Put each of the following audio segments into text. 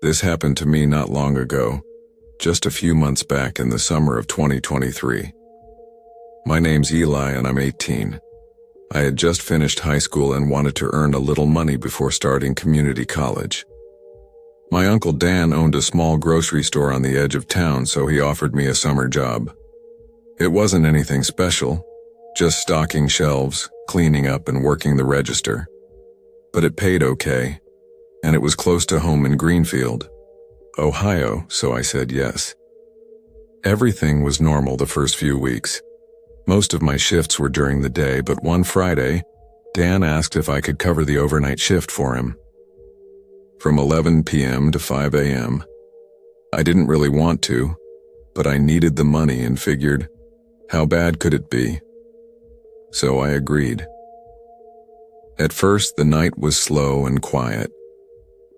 This happened to me not long ago, just a few months back in the summer of 2023. My name's Eli and I'm 18. I had just finished high school and wanted to earn a little money before starting community college. My Uncle Dan owned a small grocery store on the edge of town, so he offered me a summer job. It wasn't anything special, just stocking shelves, cleaning up and working the register. But it paid okay, and it was close to home in Greenfield, Ohio, so I said yes. Everything was normal the first few weeks. Most of my shifts were during the day, but one Friday, Dan asked if I could cover the overnight shift for him. From 11 p.m. to 5 a.m. I didn't really want to, but I needed the money and figured, how bad could it be? So I agreed. At first, the night was slow and quiet.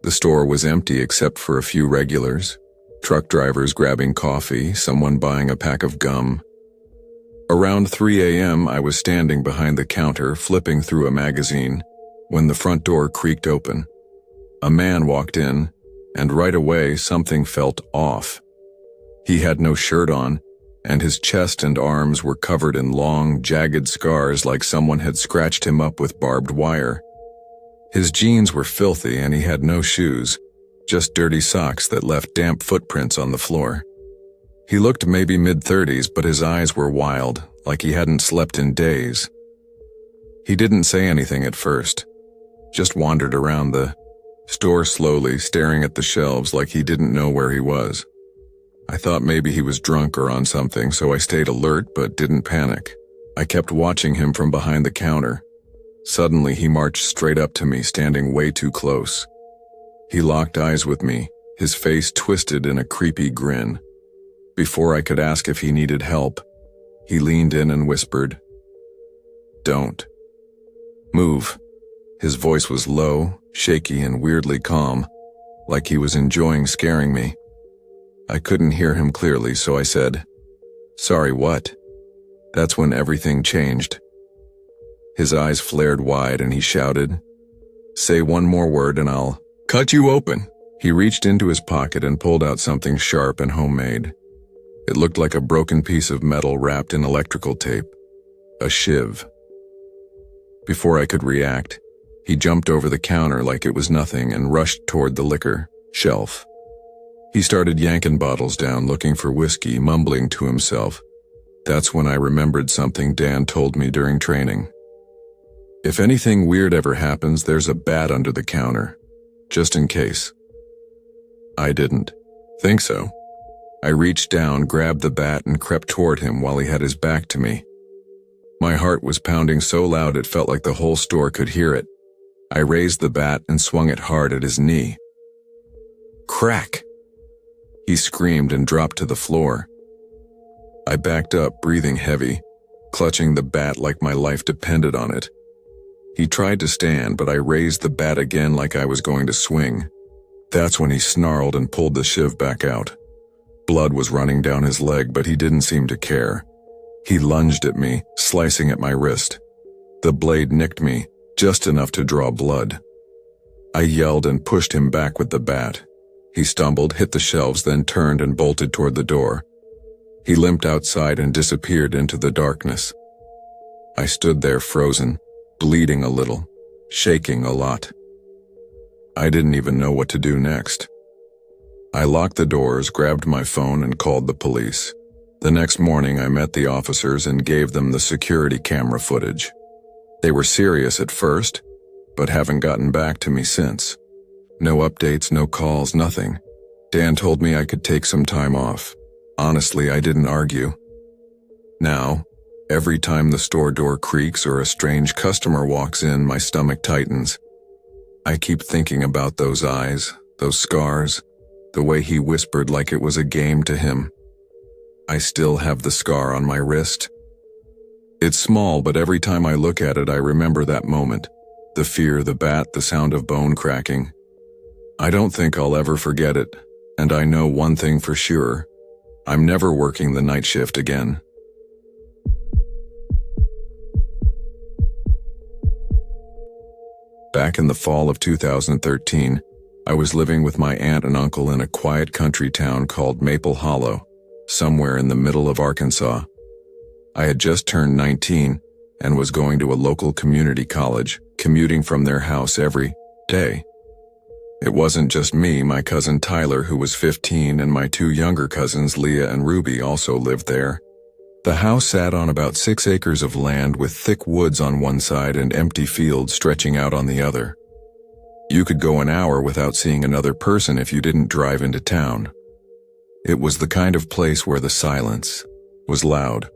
The store was empty except for a few regulars, truck drivers grabbing coffee, someone buying a pack of gum. Around 3 a.m., I was standing behind the counter flipping through a magazine when the front door creaked open. A man walked in, and right away something felt off. He had no shirt on, and his chest and arms were covered in long, jagged scars like someone had scratched him up with barbed wire. His jeans were filthy and he had no shoes, just dirty socks that left damp footprints on the floor. He looked maybe mid-30s, but his eyes were wild, like he hadn't slept in days. He didn't say anything at first, just wandered around the store slowly, staring at the shelves like he didn't know where he was. I thought maybe he was drunk or on something, so I stayed alert but didn't panic. I kept watching him from behind the counter. Suddenly, he marched straight up to me, standing way too close. He locked eyes with me, his face twisted in a creepy grin. Before I could ask if he needed help, he leaned in and whispered, "Don't move." His voice was low, shaky, and weirdly calm, like he was enjoying scaring me. I couldn't hear him clearly, so I said, "Sorry, what?" That's when everything changed. His eyes flared wide and he shouted, "Say one more word and I'll cut you open." He reached into his pocket and pulled out something sharp and homemade. It looked like a broken piece of metal wrapped in electrical tape. A shiv. Before I could react, he jumped over the counter like it was nothing and rushed toward the liquor shelf. He started yanking bottles down, looking for whiskey, mumbling to himself. That's when I remembered something Dan told me during training. If anything weird ever happens, there's a bat under the counter, just in case. I didn't think so. I reached down, grabbed the bat, and crept toward him while he had his back to me. My heart was pounding so loud it felt like the whole store could hear it. I raised the bat and swung it hard at his knee. Crack! He screamed and dropped to the floor. I backed up, breathing heavy, clutching the bat like my life depended on it. He tried to stand, but I raised the bat again like I was going to swing. That's when he snarled and pulled the shiv back out. Blood was running down his leg, but he didn't seem to care. He lunged at me, slicing at my wrist. The blade nicked me, just enough to draw blood. I yelled and pushed him back with the bat. He stumbled, hit the shelves, then turned and bolted toward the door. He limped outside and disappeared into the darkness. I stood there frozen, bleeding a little, shaking a lot. I didn't even know what to do next. I locked the doors, grabbed my phone, and called the police. The next morning, I met the officers and gave them the security camera footage. They were serious at first, but haven't gotten back to me since. No updates, no calls, nothing. Dan told me I could take some time off. Honestly, I didn't argue. Now, every time the store door creaks or a strange customer walks in, my stomach tightens. I keep thinking about those eyes, those scars, the way he whispered like it was a game to him. I still have the scar on my wrist. It's small, but every time I look at it, I remember that moment. The fear, the bat, the sound of bone cracking. I don't think I'll ever forget it, and I know one thing for sure. I'm never working the night shift again. Back in the fall of 2013, I was living with my aunt and uncle in a quiet country town called Maple Hollow, somewhere in the middle of Arkansas. I had just turned 19 and was going to a local community college, commuting from their house every day. It wasn't just me, my cousin Tyler, who was 15, and my two younger cousins, Leah and Ruby, also lived there. The house sat on about 6 acres of land with thick woods on one side and empty fields stretching out on the other. You could go an hour without seeing another person if you didn't drive into town. It was the kind of place where the silence was loud.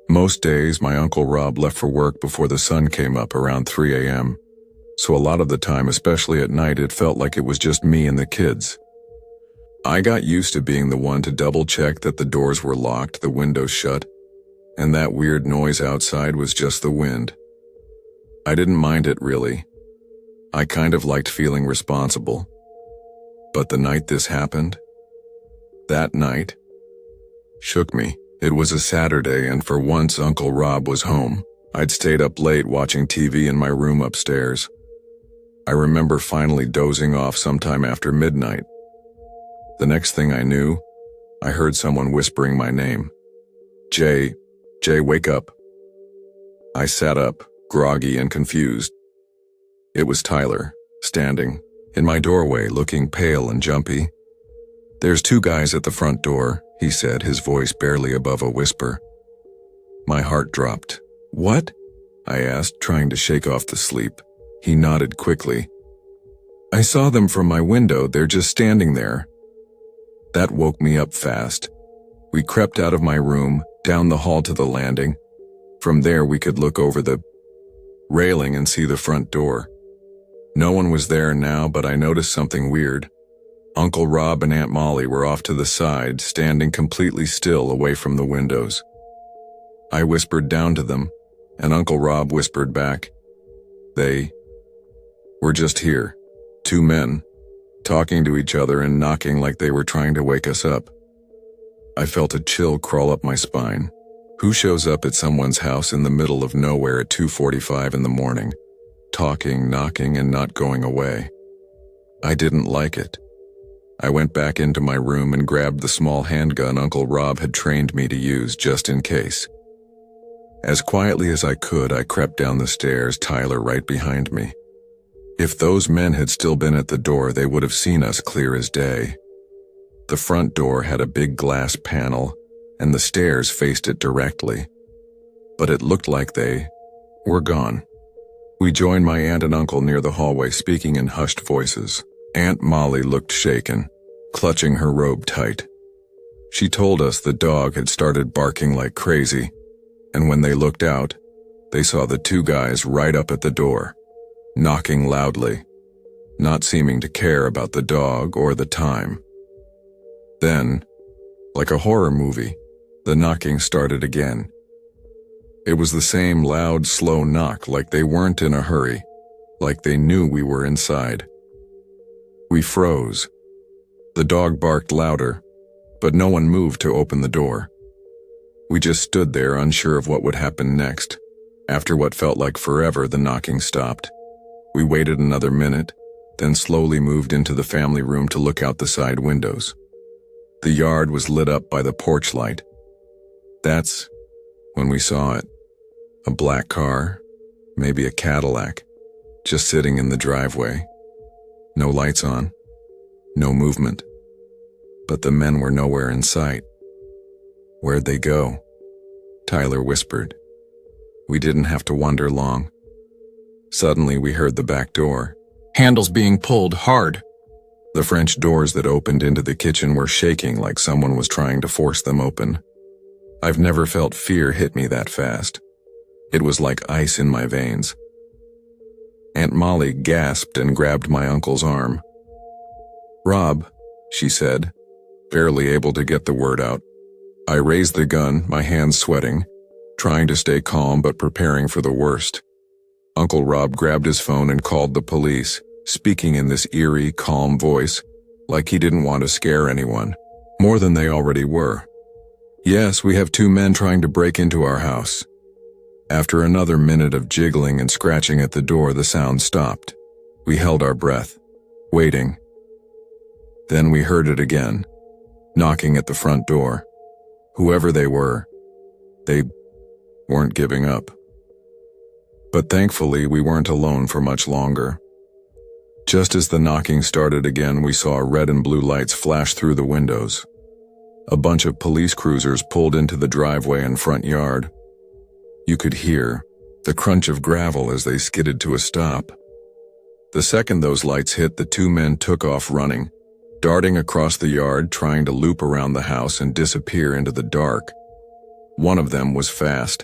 Most days, my Uncle Rob left for work before the sun came up around 3 a.m., so a lot of the time, especially at night, it felt like it was just me and the kids. I got used to being the one to double-check that the doors were locked, the windows shut, and that weird noise outside was just the wind. I didn't mind it, really. I kind of liked feeling responsible. But the night this happened, that night, shook me. It was a Saturday, and for once Uncle Rob was home. I'd stayed up late watching TV in my room upstairs. I remember finally dozing off sometime after midnight. The next thing I knew, I heard someone whispering my name. Jay, wake up. I sat up, groggy and confused. It was Tyler, standing in my doorway, looking pale and jumpy. "There's 2 guys at the front door," he said, his voice barely above a whisper. My heart dropped. "What?" I asked, trying to shake off the sleep. He nodded quickly. "I saw them from my window, they're just standing there." That woke me up fast. We crept out of my room, down the hall to the landing. From there we could look over the railing and see the front door. No one was there now, but I noticed something weird. Uncle Rob and Aunt Molly were off to the side, standing completely still away from the windows. I whispered down to them, and Uncle Rob whispered back. They were just here, 2 men, talking to each other and knocking like they were trying to wake us up. I felt a chill crawl up my spine. Who shows up at someone's house in the middle of nowhere at 2:45 in the morning, talking, knocking, and not going away? I didn't like it. I went back into my room and grabbed the small handgun Uncle Rob had trained me to use just in case. As quietly as I could, I crept down the stairs, Tyler right behind me. If those men had still been at the door, they would have seen us clear as day. The front door had a big glass panel, and the stairs faced it directly. But it looked like they were gone. We joined my aunt and uncle near the hallway, speaking in hushed voices. Aunt Molly looked shaken, clutching her robe tight. She told us the dog had started barking like crazy, and when they looked out, they saw the 2 guys right up at the door, knocking loudly, not seeming to care about the dog or the time. Then, like a horror movie, the knocking started again. It was the same loud, slow knock, like they weren't in a hurry, like they knew we were inside. We froze. The dog barked louder, but no one moved to open the door. We just stood there, unsure of what would happen next. After what felt like forever, the knocking stopped. We waited another minute, then slowly moved into the family room to look out the side windows. The yard was lit up by the porch light. That's when we saw it. A black car, maybe a Cadillac, just sitting in the driveway. No lights on, no movement. But the men were nowhere in sight. "Where'd they go?" Tyler whispered. We didn't have to wonder long. Suddenly we heard the back door, handles being pulled hard. The French doors that opened into the kitchen were shaking like someone was trying to force them open. I've never felt fear hit me that fast. It was like ice in my veins. Aunt Molly gasped and grabbed my uncle's arm. "Rob," she said, barely able to get the word out. I raised the gun, my hands sweating, trying to stay calm but preparing for the worst. Uncle Rob grabbed his phone and called the police, speaking in this eerie, calm voice, like he didn't want to scare anyone, more than they already were. "Yes, we have 2 men trying to break into our house." After another minute of jiggling and scratching at the door, the sound stopped. We held our breath, waiting, Then we heard it again, knocking at the front door. Whoever they were, they weren't giving up. But thankfully, we weren't alone for much longer. Just as the knocking started again, we saw red and blue lights flash through the windows. A bunch of police cruisers pulled into the driveway and front yard. You could hear the crunch of gravel as they skidded to a stop. The second those lights hit, the two men took off running, darting across the yard, trying to loop around the house and disappear into the dark. One of them was fast.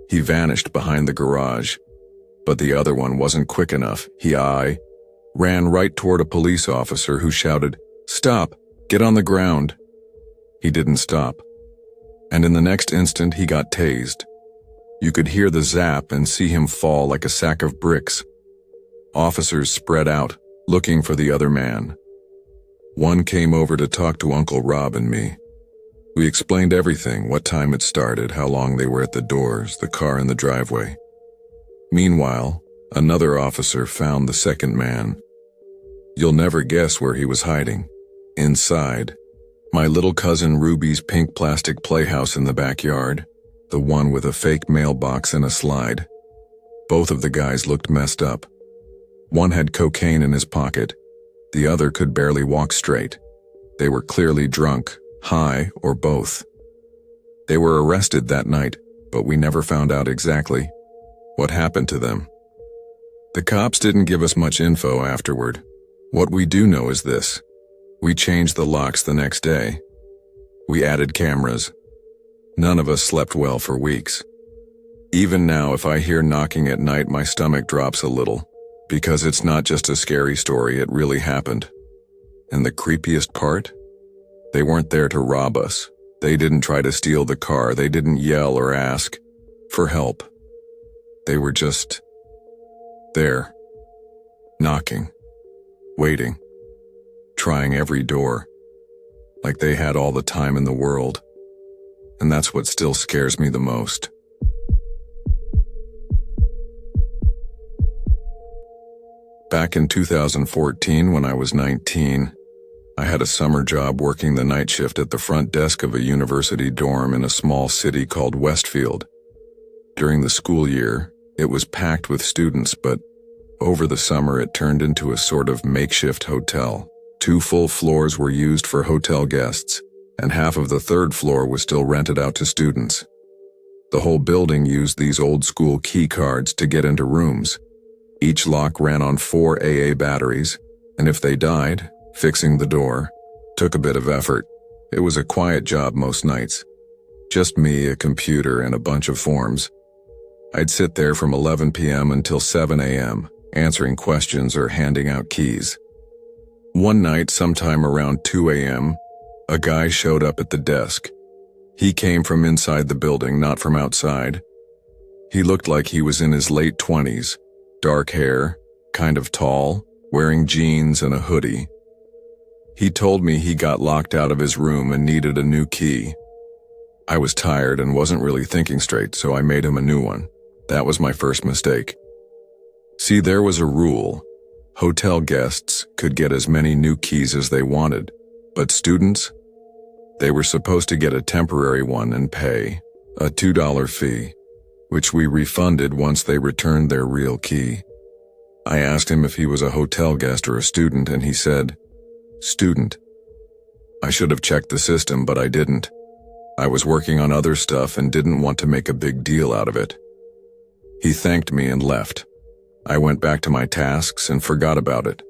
He vanished behind the garage. But the other one wasn't quick enough. He ran right toward a police officer who shouted, "Stop! Get on the ground!" He didn't stop. And in the next instant, he got tased. You could hear the zap and see him fall like a sack of bricks. Officers spread out, looking for the other man. One came over to talk to Uncle Rob and me. We explained everything, what time it started, how long they were at the doors, the car in the driveway. Meanwhile, another officer found the second man. You'll never guess where he was hiding. Inside my little cousin Ruby's pink plastic playhouse in the backyard, the one with a fake mailbox and a slide. Both of the guys looked messed up. One had cocaine in his pocket. The other could barely walk straight. They were clearly drunk, high, or both. They were arrested that night, but we never found out exactly what happened to them. The cops didn't give us much info afterward. What we do know is this: we changed the locks the next day. We added cameras. None of us slept well for weeks. Even now, if I hear knocking at night, my stomach drops a little, because it's not just a scary story, it really happened. And the creepiest part? They weren't there to rob us. They didn't try to steal the car. They didn't yell or ask for help. They were just there, knocking, waiting, trying every door, like they had all the time in the world. And that's what still scares me the most. Back in 2014, when I was 19, I had a summer job working the night shift at the front desk of a university dorm in a small city called Westfield. During the school year, it was packed with students, but over the summer it turned into a sort of makeshift hotel. 2 full floors were used for hotel guests, and half of the 3rd floor was still rented out to students. The whole building used these old-school key cards to get into rooms. Each lock ran on 4 AA batteries, and if they died, fixing the door took a bit of effort. It was a quiet job most nights. Just me, a computer, and a bunch of forms. I'd sit there from 11 p.m. until 7 a.m., answering questions or handing out keys. One night, sometime around 2 a.m., a guy showed up at the desk. He came from inside the building, not from outside. He looked like he was in his late 20s, dark hair, kind of tall, wearing jeans and a hoodie. He told me he got locked out of his room and needed a new key. I was tired and wasn't really thinking straight, so I made him a new one. That was my first mistake. See, there was a rule. Hotel guests could get as many new keys as they wanted, but students, they were supposed to get a temporary one and pay a $2 fee, which we refunded once they returned their real key. I asked him if he was a hotel guest or a student, and he said, "Student." I should have checked the system, but I didn't. I was working on other stuff and didn't want to make a big deal out of it. He thanked me and left. I went back to my tasks and forgot about it.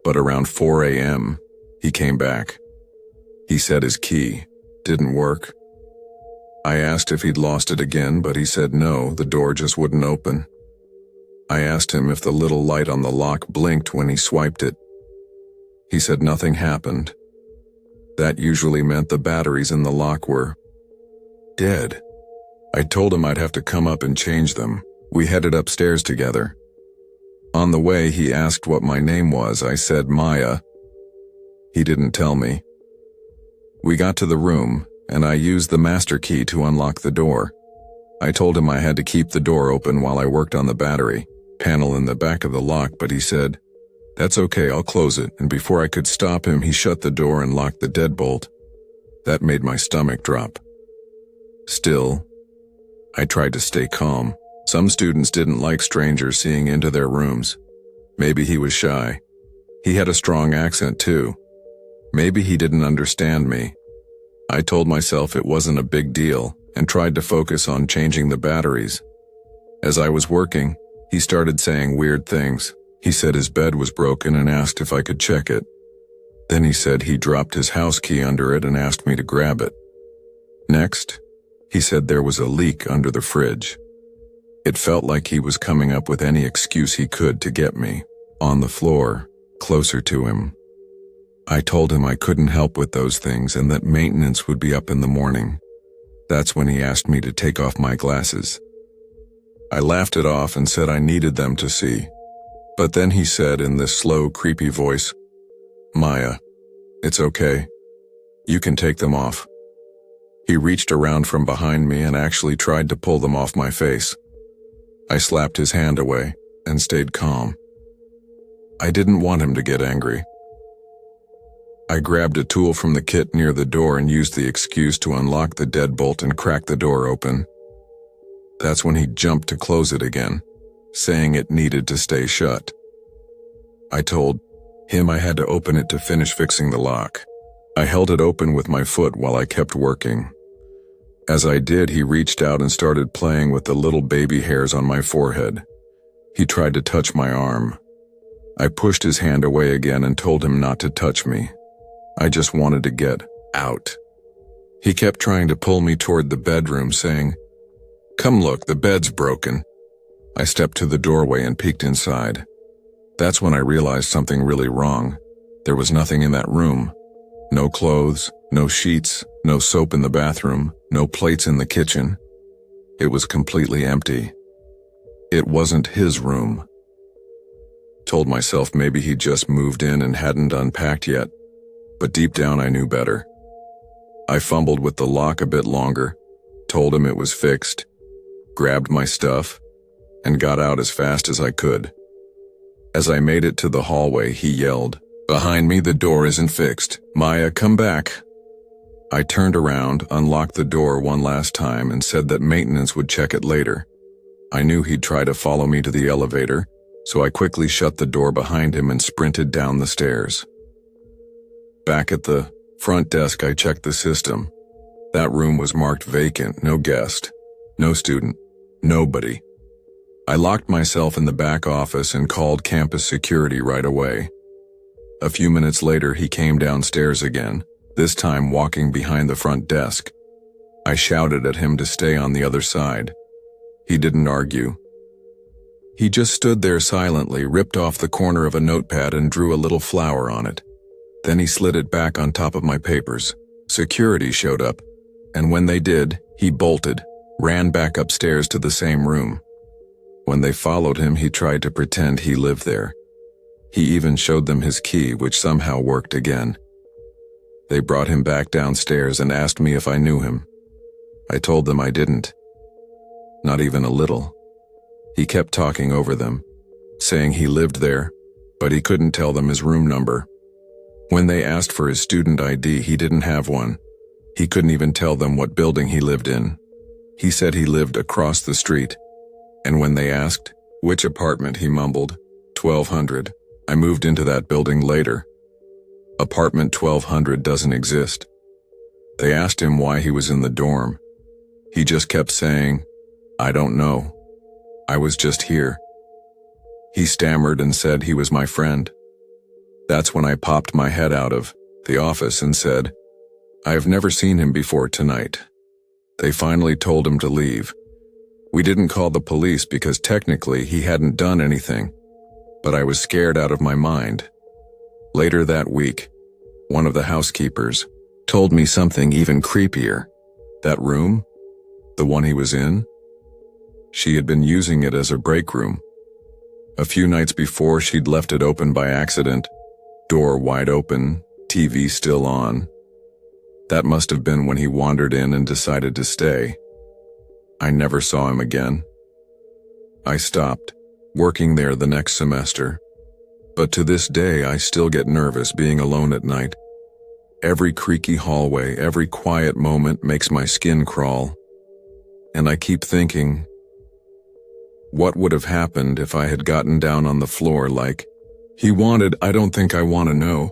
But around 4 a.m., he came back. He said his key didn't work. I asked if he'd lost it again, but he said no, the door just wouldn't open. I asked him if the little light on the lock blinked when he swiped it. He said nothing happened. That usually meant the batteries in the lock were dead. I told him I'd have to come up and change them. We headed upstairs together. On the way, he asked what my name was. I said Maya. He didn't tell me. We got to the room, and I used the master key to unlock the door. I told him I had to keep the door open while I worked on the battery panel in the back of the lock, but he said, "That's okay, I'll close it," and before I could stop him, he shut the door and locked the deadbolt. That made my stomach drop. Still, I tried to stay calm. Some students didn't like strangers seeing into their rooms. Maybe he was shy. He had a strong accent too. Maybe he didn't understand me. I told myself it wasn't a big deal and tried to focus on changing the batteries. As I was working, he started saying weird things. He said his bed was broken and asked if I could check it. Then he said he dropped his house key under it and asked me to grab it. Next, he said there was a leak under the fridge. It felt like he was coming up with any excuse he could to get me. On the floor, closer to him. I told him I couldn't help with those things and that maintenance would be up in the morning. That's when he asked me to take off my glasses. I laughed it off and said I needed them to see. But then he said in this slow, creepy voice, "Maya, it's okay. You can take them off." He reached around from behind me and actually tried to pull them off my face. I slapped his hand away and stayed calm. I didn't want him to get angry. I grabbed a tool from the kit near the door and used the excuse to unlock the deadbolt and crack the door open. That's when he jumped to close it again, saying it needed to stay shut. I told him I had to open it to finish fixing the lock. I held it open with my foot while I kept working. As I did, he reached out and started playing with the little baby hairs on my forehead. He tried to touch my arm. I pushed his hand away again and told him not to touch me. I just wanted to get out. He kept trying to pull me toward the bedroom, saying, "Come look, the bed's broken." I stepped to the doorway and peeked inside. That's when I realized something really wrong. There was nothing in that room. No clothes, no sheets, no soap in the bathroom, no plates in the kitchen. It was completely empty. It wasn't his room. Told myself maybe he just moved in and hadn't unpacked yet, but deep down I knew better. I fumbled with the lock a bit longer, told him it was fixed, grabbed my stuff, and got out as fast as I could. As I made it to the hallway, he yelled, "Behind me, the door isn't fixed. Maya, come back." I turned around, unlocked the door one last time, and said that maintenance would check it later. I knew he'd try to follow me to the elevator, so I quickly shut the door behind him and sprinted down the stairs. Back at the front desk, I checked the system. That room was marked vacant, no guest, no student, nobody. I locked myself in the back office and called campus security right away. A few minutes later, he came downstairs again, this time walking behind the front desk. I shouted at him to stay on the other side. He didn't argue. He just stood there silently, ripped off the corner of a notepad and drew a little flower on it. Then he slid it back on top of my papers. Security showed up, and when they did, he bolted, ran back upstairs to the same room. When they followed him, he tried to pretend he lived there. He even showed them his key, which somehow worked again. They brought him back downstairs and asked me if I knew him. I told them I didn't. Not even a little. He kept talking over them, saying he lived there, but he couldn't tell them his room number. When they asked for his student ID, he didn't have one. He couldn't even tell them what building he lived in. He said he lived across the street. And when they asked which apartment, he mumbled, 1200. I moved into that building later. Apartment 1200 doesn't exist. They asked him why he was in the dorm. He just kept saying, "I don't know. I was just here." He stammered and said he was my friend. That's when I popped my head out of the office and said, "I've never seen him before tonight." They finally told him to leave. We didn't call the police because technically he hadn't done anything, but I was scared out of my mind. Later that week, one of the housekeepers told me something even creepier. That room, the one he was in, she had been using it as a break room. A few nights before, she'd left it open by accident, door wide open, TV still on. That must have been when he wandered in and decided to stay. I never saw him again. I stopped working there the next semester. But to this day, I still get nervous being alone at night. Every creaky hallway, every quiet moment makes my skin crawl. And I keep thinking, what would have happened if I had gotten down on the floor like he wanted? I don't think I want to know.